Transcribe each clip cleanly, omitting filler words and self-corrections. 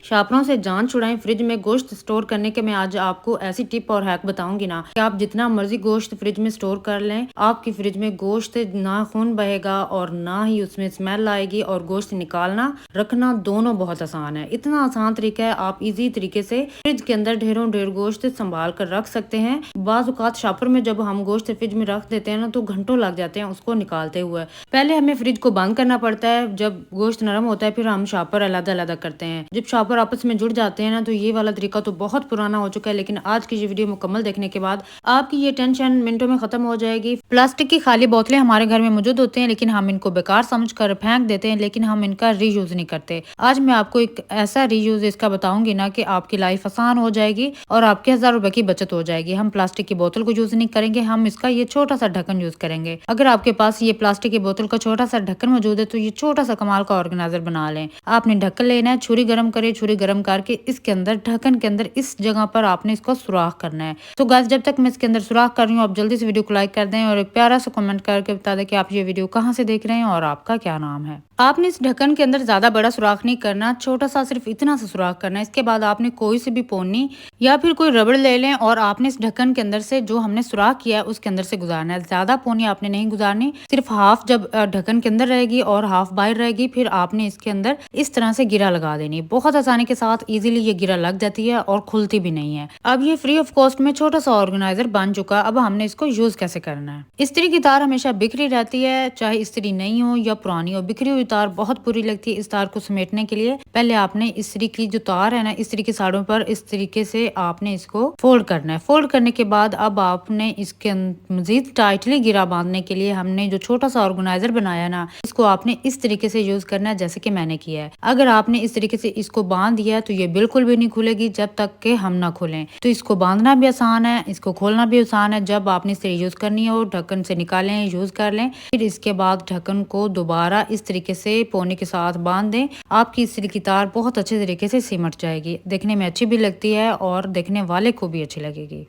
शापरों से जान छुड़ाएं फ्रिज में गोश्त स्टोर करने के। मैं आज आपको ऐसी टिप और हैक बताऊंगी ना कि आप जितना मर्जी गोश्त फ्रिज में स्टोर कर लें, आपकी फ्रिज में गोश्त ना खून बहेगा और ना ही उसमें स्मेल आएगी। और गोश्त निकालना रखना दोनों बहुत आसान है। इतना आसान तरीका है, आप इजी तरीके से फ्रिज के अंदर ढेरों ढेर गोश्त संभाल कर रख सकते हैं। बाज़ औक़ात शापर में जब हम गोश्त फ्रिज में रख देते हैं ना, तो घंटों लग जाते हैं उसको निकालते हुए। पहले हमें फ्रिज को बंद करना पड़ता है, जब गोश्त नरम होता है फिर हम शापर अलग-अलग करते हैं। जब शापर आपस में जुड़ जाते हैं ना, तो ये वाला तरीका तो बहुत पुराना हो चुका है। लेकिन आज की ये वीडियो मुकम्मल देखने के बाद आपकी ये टेंशन मिनटों में खत्म हो जाएगी। प्लास्टिक की खाली बोतलें हमारे घर में मौजूद होते हैं, लेकिन हम इनको बेकार समझकर फेंक देते हैं, लेकिन हम इनका रीयूज नहीं करते। आज मैं आपको एक ऐसा रीयूज इसका बताऊंगी ना कि आपकी लाइफ आसान हो जाएगी और आपके 1000 रुपए की बचत हो जाएगी। हम प्लास्टिक की बोतल को यूज नहीं करेंगे, हम इसका ये छोटा सा ढक्कन यूज करेंगे। अगर आपके पास ये प्लास्टिक की बोतल का छोटा सा ढक्कन मौजूद है, तो ये छोटा सा कमाल का ऑर्गेनाइजर बना लें। आपने ढक्कन लेना है, छुरी गर्म करे, छुरी गर्म करके इसके अंदर ढक्कन के अंदर इस जगह पर आपने इसको सुराख करना है। तो गाइस, जब तक मैं इसके अंदर सुराख कर रही हूँ, आप जल्दी से वीडियो को लाइक कर दें और एक प्यारा सा कमेंट करके बता दें कि आप ये वीडियो कहाँ से देख रहे हैं और आपका क्या नाम है। आपने इस ढक्कन के अंदर ज्यादा बड़ा सुराख नहीं करना, छोटा सा सिर्फ इतना सा सुराख करना है। इसके बाद आपने कोई सी भी पोनी या फिर कोई रबड़ ले लें और आपने इस ढक्कन के अंदर से जो हमने सुराख किया है उसके अंदर से गुजारना है। ज्यादा पोनी आपने नहीं गुजारनी, सिर्फ हाफ जब ढक्कन के अंदर रहेगी और हाफ बाहर रहेगी, फिर आपने इसके अंदर इस तरह से गिरा लगा देनी। बहुत आसानी के साथ इजीली ये गिरा लग जाती है और खुलती भी नहीं है। अब ये फ्री ऑफ कॉस्ट में छोटा सा ऑर्गेनाइजर बन चुका। अब हमने इसको यूज कैसे करना है। इस्त्री की तार हमेशा बिखरी रहती है, चाहे इस्त्री नई हो या पुरानी हो। बिखरी हुई तार बहुत बुरी लगती है। इस तार को समेटने के लिए पहले आपने इस्त्री की जो तार है ना, इस्त्री के साड़ों पर इस तरीके से आपने इसको फोल्ड करना है। फोल्ड करने के बाद अब आपने इसके मजीद टाइटली गिरा बांधने के लिए हमने जो छोटा सा ऑर्गेनाइजर बनाया ना, इसको आपने इस तरीके से यूज करना है जैसे कि मैंने किया है। अगर आपने इस तरीके से इसको बांध दिया तो ये बिल्कुल भी नहीं खुलेगी जब तक के हम ना खोलें। तो इसको बांधना भी आसान है, इसको खोलना भी आसान है। जब आपने इसे यूज करनी हो, ढक्कन से निकालें, यूज कर लें। फिर इसके बाद ढक्कन को दोबारा इस तरीके से पोने के साथ बांध दें। आपकी इस्त्री की तार बहुत अच्छे तरीके से सिमट जाएगी, देखने में अच्छी भी लगती है और देखने वाले को भी अच्छी लगेगी।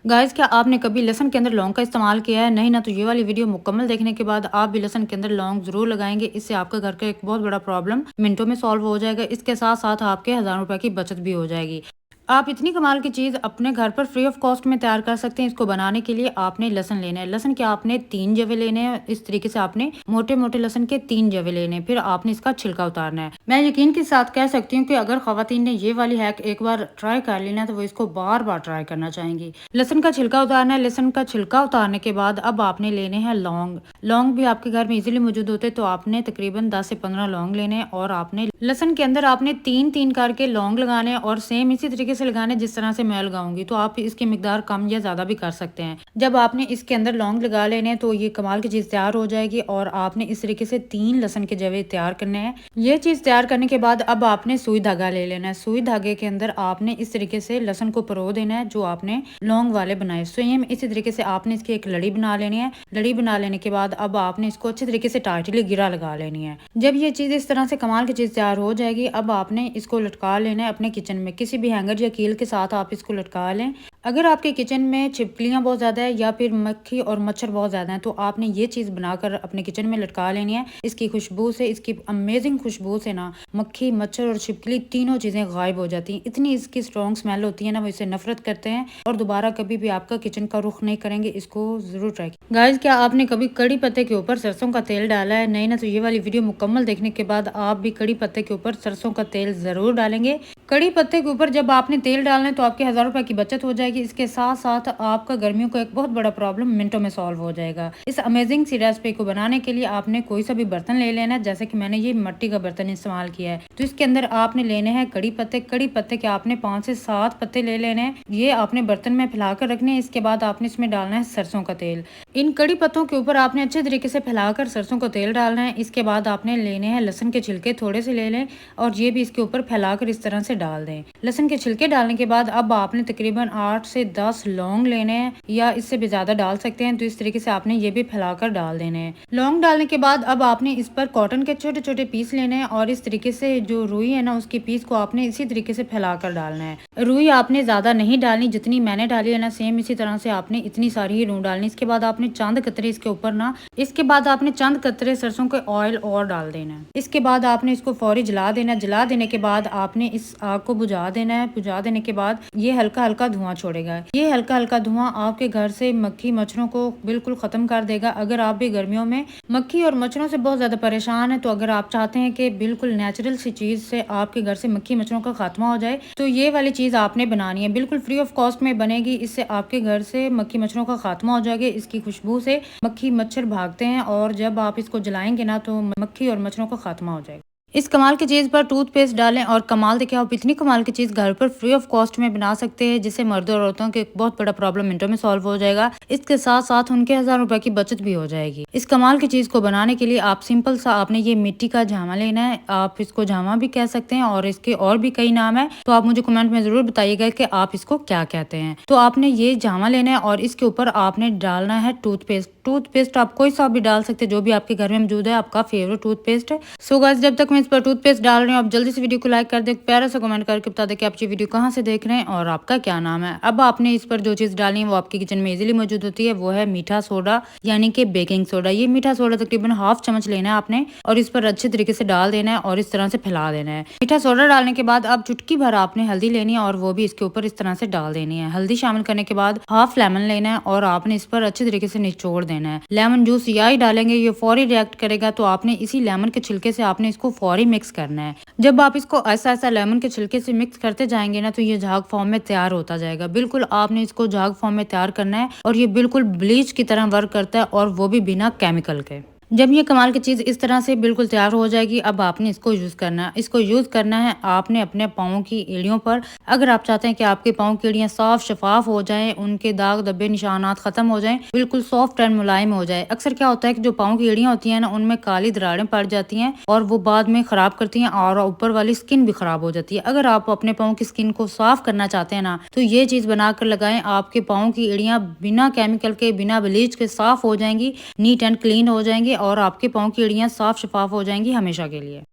गाइस, क्या आपने कभी लहसुन के अंदर लौंग का इस्तेमाल किया है? नहीं ना, तो ये वाली वीडियो मुकम्मल देखने के बाद आप भी लहसुन के अंदर लौंग जरूर लगाएंगे। इससे आपका घर का एक बहुत बड़ा प्रॉब्लम मिनटों में सॉल्व हो जाएगा। इसके साथ साथ आपके 1000 रुपए की बचत भी हो जाएगी। आप इतनी कमाल की चीज़ अपने घर पर फ्री ऑफ कॉस्ट में तैयार कर सकते हैं। इसको बनाने के लिए आपने लहसुन लेना है। लहसुन के आपने 3 जवे लेने हैं। इस तरीके से आपने मोटे मोटे लहसुन के 3 जवे लेने हैं। फिर आपने इसका छिलका उतारना है। मैं यकीन के साथ कह सकती हूँ कि अगर खवातीन ने ये वाली हैक एक बार ट्राई कर लेना तो वो इसको बार बार ट्राई करना चाहेंगी। लहसुन का छिलका उतारना है। लहसुन का छिलका उतारने के बाद अब आपने लेने हैं लौंग। लौंग भी आपके घर में इजीली मौजूद होते, तो आपने तकरीबन 10 से 15 लौंग लेने और आपने लहसुन के अंदर आपने 3-3 करके लौंग लगाने और सेम इसी तरीके से लगाने जिस तरह से मैं लगाऊंगी। तो आप इसकी मिकदार कम या ज्यादा भी कर सकते हैं। जब आपने इसके अंदर लौंग लगा लेने तो ये कमाल की चीज तैयार हो जाएगी। और आपने इस तरीके से 3 लहसुन के जवे तैयार करने हैं। ये चीज तैयार करने के बाद अब आपने सुई धागा ले लेना है। सुई धागे के अंदर आपने इस तरीके से लहसुन को परो देना है जो आपने लौंग वाले बनाए। सेम इसी तरीके से आपने इसकी एक लड़ी बना लेनी है। लड़ी बना लेने के बाद अब आपने इसको अच्छे तरीके से टाइटली गिरा लगा लेनी है। जब ये चीज इस तरह से कमाल की चीज तैयार हो जाएगी, अब आपने इसको लटका लेना है अपने किचन में। किसी भी हैंगर या कील के साथ आप इसको लटका लें। अगर आपके किचन में छिपकलियां बहुत ज्यादा है या फिर मक्खी और मच्छर बहुत ज्यादा है, तो आपने ये चीज बनाकर अपने किचन में लटका लेनी है। इसकी खुशबू से, इसकी अमेजिंग खुशबू से ना मक्खी, मच्छर और छिपकली तीनों चीजें गायब हो जाती हैं। इतनी इसकी स्ट्रॉन्ग स्मेल होती है ना, वो इससे नफरत करते हैं और दोबारा कभी भी आपका किचन का रुख नहीं करेंगे। इसको जरूर ट्राई कीजिए। गाइस, क्या आपने कभी कड़ी पत्ते के ऊपर सरसों का तेल डाला है? नहीं ना, तो ये वाली वीडियो मुकम्मल देखने के बाद आप भी कड़ी पत्ते के ऊपर सरसों का तेल जरूर डालेंगे। कड़ी पत्ते के ऊपर जब आपने तेल डालना है तो आपके 1000 रुपए की बचत हो जाएगी। इसके साथ साथ आपका गर्मियों का एक बहुत बड़ा प्रॉब्लम मिनटों में सॉल्व हो जाएगा। इस अमेजिंग सी रेसिपी को बनाने के लिए आपने कोई सा भी बर्तन ले लेना है। जैसे कि मैंने ये मिट्टी का बर्तन इस्तेमाल किया है, तो इसके अंदर आपने लेने हैं कड़ी पत्ते। कड़ी पत्ते के आपने 5 से 7 पत्ते ले लेने हैं। ये आपने बर्तन में फैलाकर रखने हैं। इसके बाद आपने इसमें डालना है सरसों का तेल। इन कड़ी पत्तों के ऊपर आपने अच्छे तरीके से फैलाकर सरसों का तेल डालना है। इसके बाद आपने लेने हैं लहसुन के छिलके, थोड़े से ले लें और ये भी इसके ऊपर फैलाकर इस तरह से डाल दें। लहसुन के छिलके डालने के बाद अब आपने तकरीबन 8 से 10 लौंग लेने हैं या इससे भी ज्यादा डाल सकते हैं। तो इस तरीके से आपने ये भी फैलाकर डाल देने हैं। लौंग डालने के बाद अब आपने इस पर कॉटन के छोटे छोटे पीस लेने हैं और इस तरीके से जो रुई है ना, उसके पीस को आपने इसी तरीके से फैलाकर डालना है। रुई आपने ज्यादा नहीं डालनी, जितनी मैंने डाली है ना सेम इसी तरह से आपने इतनी सारी ही रुई डालनी। इसके बाद आपने चंद कतरे इसके ऊपर ना, इसके बाद आपने चंद कतरे सरसों के ऑयल और डाल देना है। इसके बाद आपने इसको फौरी जला देना। जला देने के बाद आपने इस आग को बुझा देना है। बुझा देने के बाद ये हल्का हल्का धुआं छोड़ेगा। ये हल्का हल्का धुआं आपके घर से मक्खी मच्छरों को बिल्कुल खत्म कर देगा। अगर आप भी गर्मियों में मक्खी और मच्छरों से बहुत ज्यादा परेशान है, तो अगर आप चाहते हैं कि बिल्कुल नेचुरल सी चीज से आपके घर से मक्खी मच्छरों का खात्मा हो जाए, तो ये वाली चीज आपने बनानी है। बिल्कुल फ्री ऑफ कॉस्ट में बनेगी। इससे आपके घर से मक्खी मच्छरों का खात्मा हो जाएगा। इसकी खुशबू से मक्खी मच्छर भागते हैं और जब आप इसको जलाएंगे ना, तो मक्खी और मच्छरों का खात्मा हो जाएगा। इस कमाल की चीज़ पर टूथपेस्ट डालें और कमाल देखिए, आप इतनी कमाल की चीज़ घर पर फ्री ऑफ कॉस्ट में बना सकते हैं, जिससे मर्दों और औरतों के एक बहुत बड़ा प्रॉब्लम मिनटों में सॉल्व हो जाएगा। इसके साथ साथ उनके 1000 रुपए की बचत भी हो जाएगी। इस कमाल की चीज़ को बनाने के लिए आप सिंपल सा आपने ये मिट्टी का झामा लेना है। आप इसको झामा भी कह सकते हैं और इसके और भी कई नाम है, तो आप मुझे कमेंट में जरूर बताइएगा कि आप इसको क्या कहते हैं। तो आपने ये झामा लेना है और इसके ऊपर आपने डालना है टूथपेस्ट। टूथपेस्ट आप कोई सा भी डाल सकते हैं, जो भी आपके घर में मौजूद है, आपका फेवरेट टूथपेस्ट है। सो गाइस, जब तक मैं इस पर टूथपेस्ट डाल रही हूँ, आप जल्दी से वीडियो को लाइक कर दे, प्यारा सा कमेंट करके बता दे कि आप ये वीडियो कहाँ से देख रहे हैं और आपका क्या नाम है। अब आपने इस पर जो चीज डालनी है वो आपके किचन में इजीली मौजूद होती है, वो है मीठा सोडा यानी कि बेकिंग सोडा। ये मीठा सोडा तकरीबन हाफ चम्मच लेना है आपने और इस पर अच्छे तरीके से डाल देना है और इस तरह से फैला देना है। मीठा सोडा डालने के बाद अब चुटकी भर आपने हल्दी लेनी है और वो भी इसके ऊपर इस तरह से डाल देनी है। हल्दी शामिल करने के बाद हाफ लेमन लेना है और आपने इस पर अच्छे तरीके से निचोड़ देना है। लेमन जूस या ही डालेंगे, ये फौरी रिएक्ट करेगा, तो आपने इसी लेमन के छिलके से आपने इसको फौरी मिक्स करना है। जब आप इसको ऐसा ऐसा लेमन के छिलके से मिक्स करते जाएंगे ना, तो ये झाग फॉर्म में तैयार होता जाएगा। बिल्कुल आपने इसको झाग फॉर्म में तैयार करना है और ये बिल्कुल ब्लीच की तरह वर्क करता है और वो भी बिना केमिकल के। जब ये कमाल की चीज़ इस तरह से बिल्कुल तैयार हो जाएगी, अब आपने इसको यूज़ करना है। इसको यूज़ करना है आपने अपने पाँव की एड़ियों पर। अगर आप चाहते हैं कि आपके पाँव की एड़ियाँ साफ शफाफ हो जाएं, उनके दाग धब्बे निशानात खत्म हो जाएं, बिल्कुल सॉफ्ट एंड मुलायम हो जाए। अक्सर क्या होता है कि जो पाँव की एड़ियाँ होती हैं ना, उनमें काली दरारें पड़ जाती हैं और वो बाद में खराब करती हैं और ऊपर वाली स्किन भी खराब हो जाती है। अगर आप अपने पाँव की स्किन को साफ करना चाहते हैं ना, तो ये चीज़ बनाकर लगाएं। आपके पाँव की एड़ियाँ बिना केमिकल के, बिना ब्लीच के साफ हो जाएंगी, नीट एंड क्लीन हो जाएंगी और आपके पाँव की एड़ियाँ साफ शफाफ हो जाएंगी हमेशा के लिए।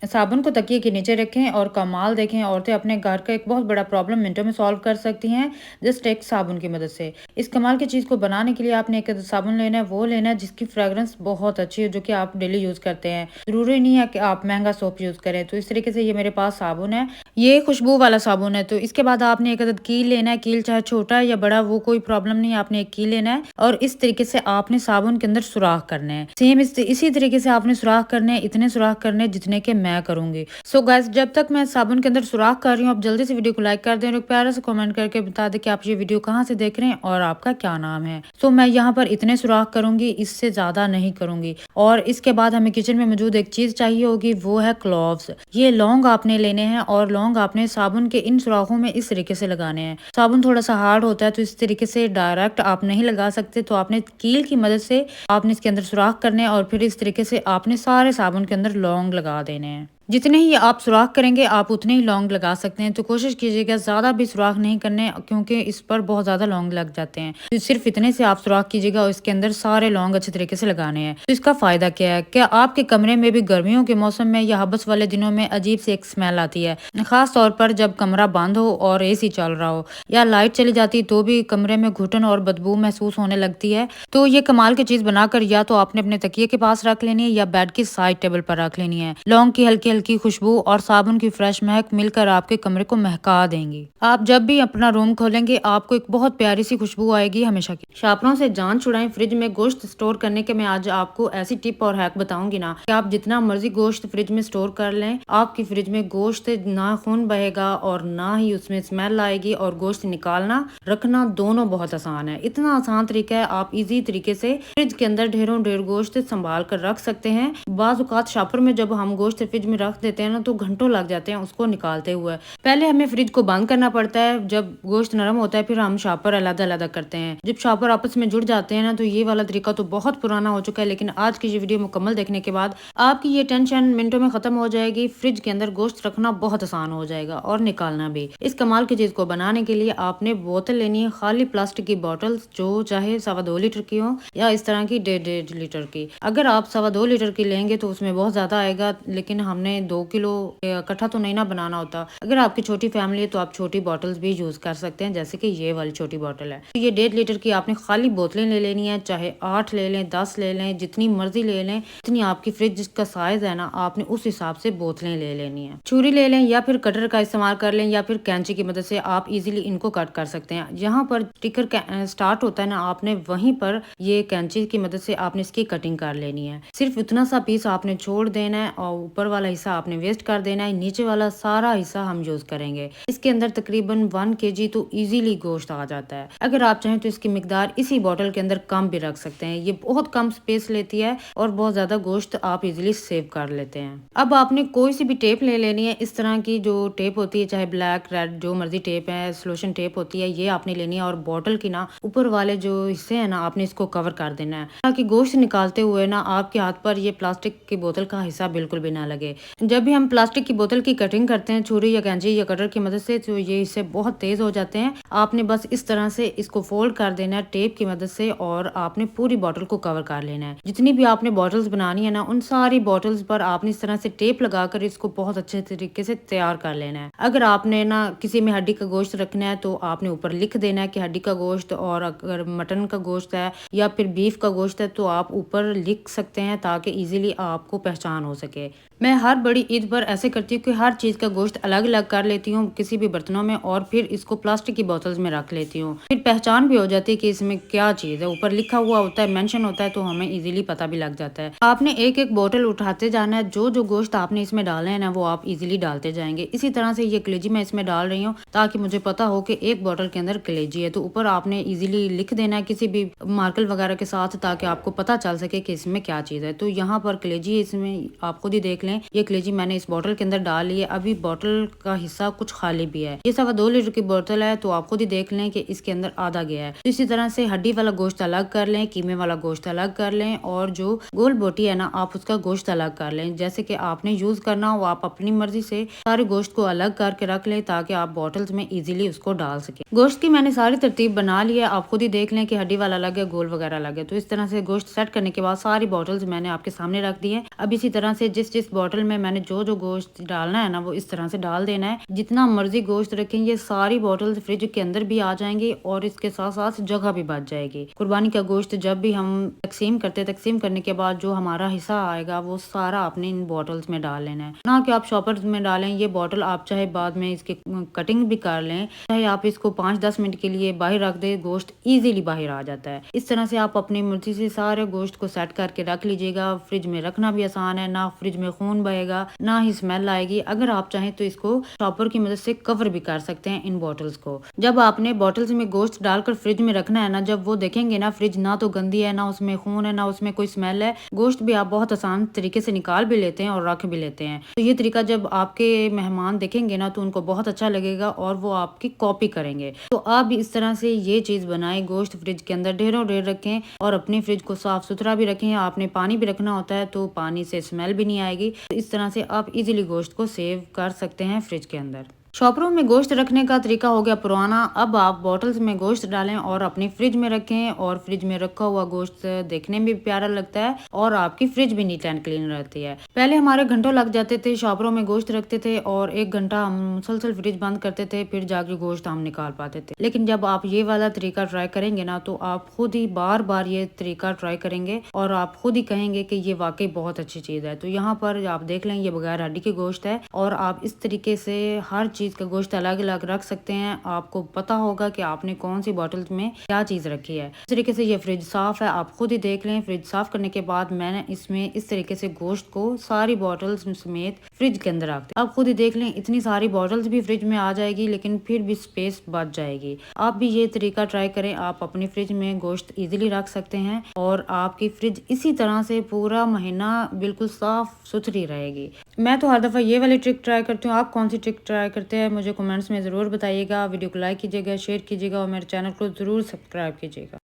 साबुन को तकिए के नीचे रखें और कमाल देखें, औरतें अपने घर का एक बहुत बड़ा प्रॉब्लम मिनटों में सॉल्व कर सकती हैं जस्ट एक साबुन की मदद से। इस कमाल की चीज़ को बनाने के लिए आपने एक साबुन लेना है, वो लेना है जिसकी फ्रेगरेंस बहुत अच्छी है, जो कि आप डेली यूज़ करते हैं। ज़रूरी नहीं है कि आप महंगा सोप यूज़ करें। तो इस तरीके से ये मेरे पास साबुन है, ये खुशबू वाला साबुन है। तो इसके बाद आपने एक अदद कील लेना है। कील चाहे छोटा या बड़ा, वो कोई प्रॉब्लम नहीं है, आपने एक कील लेना है और इस तरीके से आपने साबुन के अंदर सुराख करने हैं। सेम इसी तरीके से आपने सुराख करने हैं, इतने सुराख करने हैं जितने के मैं करूंगी। सो गाइस, जब तक मैं साबुन के अंदर सुराख कर रही हूँ, आप जल्दी से वीडियो को लाइक कर दें और एक प्यारा सा कमेंट करके बता दें कि आप ये वीडियो कहाँ से देख रहे हैं और आपका क्या नाम है। सो मैं यहाँ पर इतने सुराख करूंगी, इससे ज्यादा नहीं करूंगी। और इसके बाद हमें किचन में मौजूद एक चीज चाहिए होगी, वो है क्लोव्स। ये लौंग आपने लेने हैं और लौंग आपने साबुन के इन सुराखों में इस तरीके से लगाने हैं। साबुन थोड़ा सा हार्ड होता है, तो इस तरीके से डायरेक्ट आप नहीं लगा सकते, तो आपने कील की मदद से आपने इसके अंदर सुराख करने हैं और फिर इस तरीके से आपने सारे साबुन के अंदर लौंग लगा देने हैं। जितने ही आप सुराख करेंगे आप उतने ही लौंग लगा सकते हैं। तो कोशिश कीजिएगा ज़्यादा भी सुराख नहीं करने, क्योंकि इस पर बहुत ज़्यादा लौंग लग जाते हैं। तो सिर्फ इतने से आप सुराख कीजिएगा और इसके अंदर सारे लौंग अच्छे तरीके से लगाने हैं। तो इसका फ़ायदा क्या है, क्या आपके कमरे में भी गर्मियों के मौसम में या हबस वाले दिनों में अजीब सी एक स्मेल आती है, खास तौर पर जब कमरा बंद हो और AC चल रहा हो या लाइट चली जाती, तो भी कमरे में घुटन और बदबू महसूस होने लगती है। तो ये कमाल की चीज़ बनाकर या तो आपने अपने तकिए के पास रख लेनी है या बेड की साइड टेबल पर रख लेनी है। लौंग की हल्की हल्की खुशबू और साबुन की फ्रेश महक मिलकर आपके कमरे को महका देंगी। आप जब भी अपना रूम खोलेंगे, आपको एक बहुत प्यारी सी खुशबू आएगी हमेशा की। शापरों से जान छुड़ाएं, फ्रिज में गोश्त स्टोर करने के मैं आज आपको ऐसी टिप और हैक बताऊंगी ना, कि आप जितना मर्जी गोश्त फ्रिज में स्टोर कर लें, आपकी फ्रिज में गोश्त ना खून बहेगा और ना ही उसमें स्मेल आएगी। और गोश्त निकालना रखना दोनों बहुत आसान है। इतना आसान तरीका है, आप इजी तरीके से फ्रिज के अंदर ढेरों ढेर गोश्त संभाल कर रख सकते हैं। बाज़ औक़ात शॉपर में जब हम गोश्त फ्रिज में रख देते हैं ना, तो घंटों लग जाते हैं उसको निकालते हुए। पहले हमें फ्रिज को बंद करना पड़ता है, जब गोश्त नरम होता है फिर हम शॉपर अलग-अलग करते हैं। जब शॉपर आपस में जुड़ जाते हैं ना, तो ये वाला तरीका तो बहुत पुराना हो चुका है। लेकिन आज की ये वीडियो मुकम्मल देखने के बाद आपकी ये टेंशन मिनटों में खत्म हो जाएगी। फ्रिज के अंदर गोश्त रखना बहुत आसान हो जाएगा और निकालना भी। इस कमाल की चीज को बनाने के लिए आपने बोतल लेनी है, खाली प्लास्टिक की बोतल, जो चाहे 2.25 लीटर की हो या इस तरह की 1.5 लीटर की। अगर आप 2.25 लीटर की लेंगे तो उसमें बहुत ज्यादा आएगा, लेकिन हमने हमें 2 किलो इकट्ठा तो नहीं ना बनाना होता। अगर आपकी छोटी फैमिली है तो आप छोटी बॉटल्स भी यूज़ कर सकते हैं, जैसे कि ये वाली छोटी बॉटल है। तो ये 1.5 लीटर की आपने खाली बोतलें ले लेनी है, चाहे 8 ले लें, 10 ले लें, जितनी मर्ज़ी ले लें, जितनी आपकी फ्रिज का साइज़ है ना, आपने उस हिसाब से बोतलें ले लेनी है। छुरी ले लें या फिर कटर का इस्तेमाल कर लें या फिर कैंची की मदद से आप इज़िली इनको कट कर सकते हैं। जहाँ पर स्टिकर स्टार्ट होता है ना, आपने वहीं पर ये कैंची की मदद से आपने इसकी कटिंग कर लेनी है। सिर्फ इतना सा पीस आपने छोड़ देना है और ऊपर वाला हिस्सा आपने वेस्ट कर देना है, नीचे वाला सारा हिस्सा हम यूज करेंगे। इसके अंदर तकरीबन 1 kg तो इजीली गोश्त आ जाता है। अगर आप चाहें तो इसकी मिकदार इसी बोतल के अंदर कम भी रख सकते हैं। ये बहुत कम स्पेस लेती है और बहुत ज्यादा गोश्त आप इजीली सेव कर लेते हैं। अब आपने कोई सी भी टेप ले लेनी है, इस तरह की जो टेप होती है, चाहे ब्लैक, रेड, जो मर्जी टेप है, सोल्यूशन टेप होती है, ये आपने लेनी है और बोतल की ना ऊपर वाले जो हिस्से है ना, आपने इसको कवर कर देना है ताकि गोश्त निकालते हुए ना आपके हाथ पर ये प्लास्टिक की बोतल का हिस्सा बिल्कुल भी ना लगे। जब भी हम प्लास्टिक की बोतल की कटिंग करते हैं छुरी या कैंची या कटर की मदद से, तो ये इससे बहुत तेज हो जाते हैं। आपने बस इस तरह से इसको फोल्ड कर देना है टेप की मदद से और आपने पूरी बोतल को कवर कर लेना है। जितनी भी आपने बॉटल्स बनानी है ना, उन सारी बॉटल्स पर आपने इस तरह से टेप लगाकर इसको बहुत अच्छे तरीके से तैयार कर लेना है। अगर आपने ना किसी में हड्डी का गोश्त रखना है तो आपने ऊपर लिख देना है कि हड्डी का गोश्त, और अगर मटन का गोश्त है या फिर बीफ का गोश्त है तो आप ऊपर लिख सकते हैं ताकि इजीली आपको पहचान हो सके। मैं हर बड़ी ईद पर ऐसे करती हूँ कि हर चीज़ का गोश्त अलग अलग कर लेती हूँ किसी भी बर्तनों में और फिर इसको प्लास्टिक की बोतल्स में रख लेती हूँ। फिर पहचान भी हो जाती है कि इसमें क्या चीज़ है। ऊपर लिखा हुआ होता है, मेंशन होता है, तो हमें इजीली पता भी लग जाता है। आपने एक एक बोतल उठाते जाना है, जो जो गोश्त आपने इसमें डाले है ना, वो आप इजीली डालते जाएंगे। इसी तरह से ये कलेजी मैं इसमें डाल रही हूँ ताकि मुझे पता हो कि एक बोतल के अंदर कलेजी है। तो ऊपर आपने इजीली लिख देना है किसी भी मार्कर वगैरह के साथ ताकि आपको पता चल सके कि इसमें क्या चीज़ है। तो यहाँ पर कलेजी, इसमें आप खुद ही देख लें, ये कलेजी मैंने इस बोतल के अंदर डाल ली है। अभी बोतल का हिस्सा कुछ खाली भी है। ये 2.25 लीटर की बोतल है, तो आप खुद ही देख लें कि इसके अंदर आधा गया है। तो इसी तरह से हड्डी वाला गोश्त अलग कर लें, कीमे वाला गोश्त अलग कर लें और जो गोल बोटी है ना, आप उसका गोश्त अलग कर लें। जैसे कि आपने यूज करना हो, आप अपनी मर्जी से सारे गोश्त को अलग करके रख लें ताकि आप बॉटल्स में इजीली उसको डाल सके। गोश्त की मैंने सारी तरतीब बना ली है। आप खुद ही देख लें कि हड्डी वाला अलग है, गोल वगैरह अलग है। तो इस तरह से गोश्त सेट करने के बाद सारी बॉटल्स मैंने आपके सामने रख दी है। अब इसी तरह से जिस जिस बॉटल में मैंने जो जो गोश्त डालना है ना, वो इस तरह से डाल देना है। जितना मर्जी गोश्त रखें, ये सारी बॉटल्स फ्रिज के अंदर भी आ जाएंगी और इसके साथ साथ जगह भी बच जाएगी। कुर्बानी का गोश्त जब भी हम तकसीम करने के बाद जो हमारा हिस्सा आएगा वो सारा आपने इन बॉटल्स में डाल लेना है, ना कि आप शॉपर्स में डालें। ये बॉटल आप चाहे बाद में इसकी कटिंग भी कर लें, चाहे आप इसको 5-10 मिनट के लिए बाहर रख दे, गोश्त इजीली बाहर आ जाता है। इस तरह से आप अपनी मर्जी से सारे गोश्त को सेट करके रख लीजिएगा। फ्रिज में रखना भी आसान है, ना फ्रिज में खून बहेगा, ना ही स्मेल आएगी। अगर आप चाहें तो इसको शॉपर की मदद से कवर भी कर सकते हैं इन बॉटल्स को। जब आपने बॉटल्स में गोश्त डालकर फ्रिज में रखना है ना, जब वो देखेंगे ना फ्रिज ना तो गंदी है, ना उसमें खून है, ना उसमें कोई स्मेल है, गोश्त भी आप बहुत आसान तरीके से निकाल भी लेते हैं और रख भी लेते हैं। तो ये तरीका जब आपके मेहमान देखेंगे ना, तो उनको बहुत अच्छा लगेगा और वो आपकी कॉपी करेंगे। तो आप भी इस तरह से ये चीज बनाएं, गोश्त फ्रिज के अंदर ढेरों ढेर रखें और अपने फ्रिज को साफ सुथरा भी रखें। आपने पानी भी रखना होता है तो पानी से स्मेल भी नहीं आएगी। तो इस तरह से आप इजीली गोश्त को सेव कर सकते हैं फ्रिज के अंदर। शॉपरों में गोश्त रखने का तरीका हो गया पुराना। अब आप बॉटल्स में गोश्त डालें और अपनी फ्रिज में रखें और फ्रिज में रखा हुआ गोश्त देखने में भी प्यारा लगता है और आपकी फ्रिज भी नीट एंड क्लीन रहती है। पहले हमारे घंटों लग जाते थे, शॉपरों में गोश्त रखते थे और 1 घंटा हम मुसलसल फ्रिज बंद करते थे, फिर जाके गोश्त हम निकाल पाते थे। लेकिन जब आप ये वाला तरीका ट्राई करेंगे ना, तो आप खुद ही बार बार ये तरीका ट्राई करेंगे और आप खुद ही कहेंगे कि ये वाकई बहुत अच्छी चीज है। तो यहाँ पर आप देख लें, ये बगैर हड्डी की गोश्त है और आप इस तरीके से हर चीज का गोश्त अलग अलग रख सकते हैं। आपको पता होगा कि आपने कौन सी बोतल में क्या चीज रखी है। इस तरीके से ये फ्रिज साफ है, आप खुद ही देख लें। फ्रिज साफ करने के बाद मैंने इसमें इस तरीके से गोश्त को सारी बॉटल्स समेत फ्रिज के अंदर रख दिया। आप खुद ही देख लें, इतनी सारी बॉटल्स भी फ्रिज में आ जाएगी लेकिन फिर भी स्पेस बच जाएगी। आप भी ये तरीका ट्राई करें, आप अपनी फ्रिज में गोश्त इजीली रख सकते हैं और आपकी फ्रिज इसी तरह से पूरा महीना बिल्कुल साफ सुथरी रहेगी। मैं तो हर दफा ये वाली ट्रिक ट्राई करती हूँ। आप कौन सी ट्रिक ट्राई करते हैं मुझे कमेंट्स में जरूर बताइएगा। वीडियो को लाइक कीजिएगा, शेयर कीजिएगा और मेरे चैनल को जरूर सब्सक्राइब कीजिएगा।